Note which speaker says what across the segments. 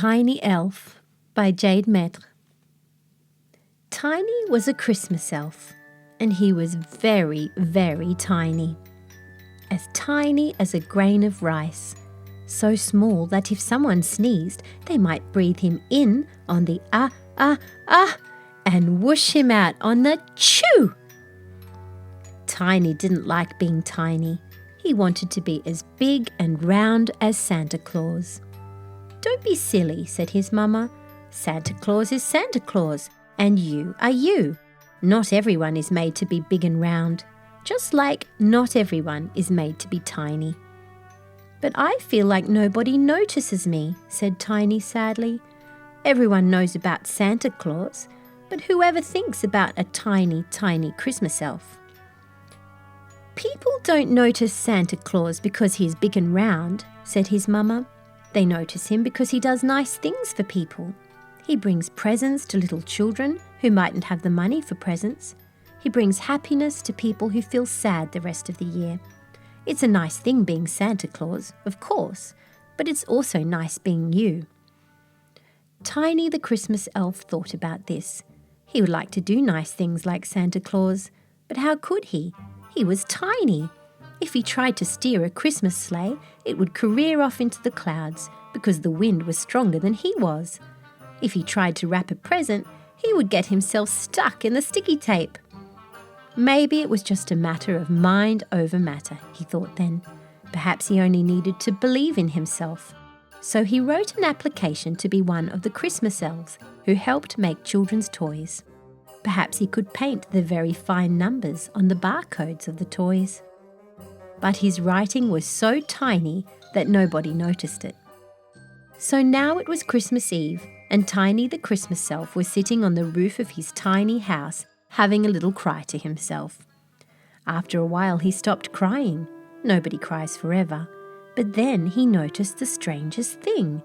Speaker 1: Tiny Elf by Jade Maitre. Tiny was a Christmas elf, and he was very, very tiny as a grain of rice, so small that if someone sneezed, they might breathe him in on the and whoosh him out on the chew. Tiny didn't like being tiny. He wanted to be as big and round as Santa Claus. "Don't be silly," said his mama. "Santa Claus is Santa Claus, and you are you. Not everyone is made to be big and round, just like not everyone is made to be tiny." "But I feel like nobody notices me," said Tiny sadly. "Everyone knows about Santa Claus, but whoever thinks about a tiny, tiny Christmas elf?" "People don't notice Santa Claus because he's big and round," said his mama. "They notice him because he does nice things for people. He brings presents to little children who mightn't have the money for presents. He brings happiness to people who feel sad the rest of the year. It's a nice thing being Santa Claus, of course, but it's also nice being you." Tiny the Christmas elf thought about this. He would like to do nice things like Santa Claus, but how could he? He was tiny. If he tried to steer a Christmas sleigh, it would career off into the clouds because the wind was stronger than he was. If he tried to wrap a present, he would get himself stuck in the sticky tape. Maybe it was just a matter of mind over matter, he thought then. Perhaps he only needed to believe in himself. So he wrote an application to be one of the Christmas elves who helped make children's toys. Perhaps he could paint the very fine numbers on the barcodes of the toys. But his writing was so tiny that nobody noticed it. So now it was Christmas Eve, and Tiny the Christmas elf was sitting on the roof of his tiny house having a little cry to himself. After a while he stopped crying. Nobody cries forever. But then he noticed the strangest thing.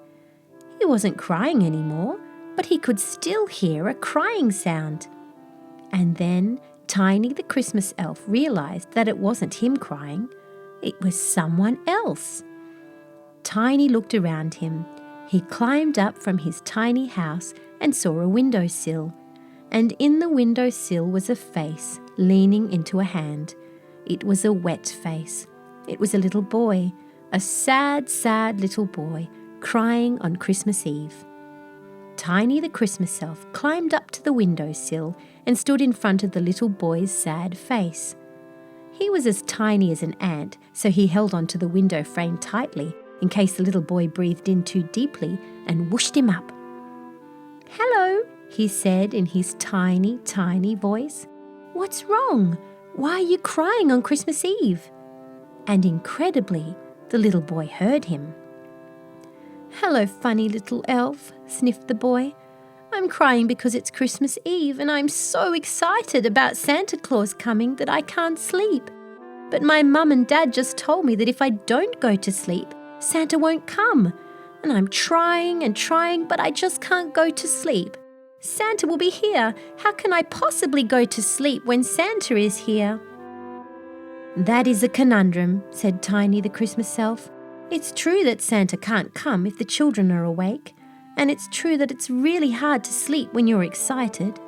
Speaker 1: He wasn't crying anymore, but he could still hear a crying sound. And then Tiny the Christmas elf realized that it wasn't him crying. It was someone else. Tiny looked around him. He climbed up from his tiny house and saw a windowsill. And in the windowsill was a face leaning into a hand. It was a wet face. It was a little boy, a sad, sad little boy, crying on Christmas Eve. Tiny the Christmas elf climbed up to the windowsill and stood in front of the little boy's sad face. He was as tiny as an ant, so he held onto the window frame tightly in case the little boy breathed in too deeply and whooshed him up. "Hello," he said in his tiny, tiny voice. "What's wrong? Why are you crying on Christmas Eve?" And incredibly, the little boy heard him. "Hello, funny little elf," sniffed the boy. "I'm crying because it's Christmas Eve and I'm so excited about Santa Claus coming that I can't sleep. But my mum and dad just told me that if I don't go to sleep, Santa won't come. And I'm trying and trying, but I just can't go to sleep. Santa will be here. How can I possibly go to sleep when Santa is here?" "That is a conundrum," said Tiny the Christmas elf. "It's true that Santa can't come if the children are awake. And it's true that it's really hard to sleep when you're excited.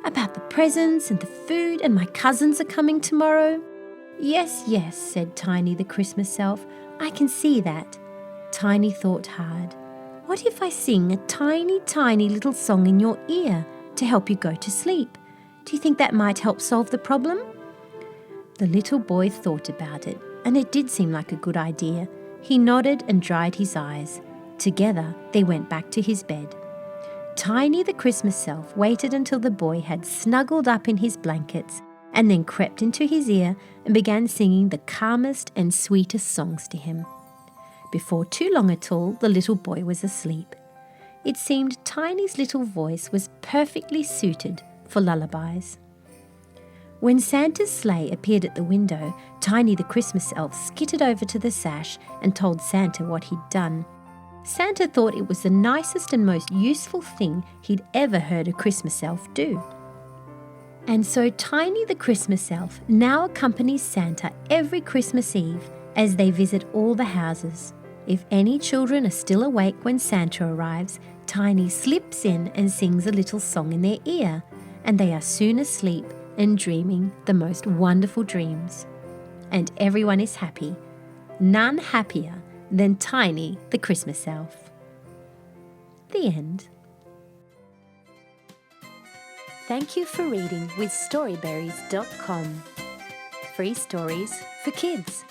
Speaker 1: About the presents and the food and my cousins are coming tomorrow." Yes, said Tiny the Christmas elf. "I can see that." Tiny thought hard. "What if I sing a tiny, tiny little song in your ear to help you go to sleep? Do you think that might help solve the problem?" The little boy thought about it, and it did seem like a good idea. He nodded and dried his eyes. Together, they went back to his bed. Tiny the Christmas elf waited until the boy had snuggled up in his blankets and then crept into his ear and began singing the calmest and sweetest songs to him. Before too long at all, the little boy was asleep. It seemed Tiny's little voice was perfectly suited for lullabies. When Santa's sleigh appeared at the window, Tiny the Christmas elf skittered over to the sash and told Santa what he'd done. Santa thought it was the nicest and most useful thing he'd ever heard a Christmas elf do. And so Tiny the Christmas elf now accompanies Santa every Christmas Eve as they visit all the houses. If any children are still awake when Santa arrives, Tiny slips in and sings a little song in their ear, and they are soon asleep and dreaming the most wonderful dreams. And everyone is happy, none happier than Tiny the Christmas elf. The end. Thank you for reading with Storyberries.com. Free stories for kids.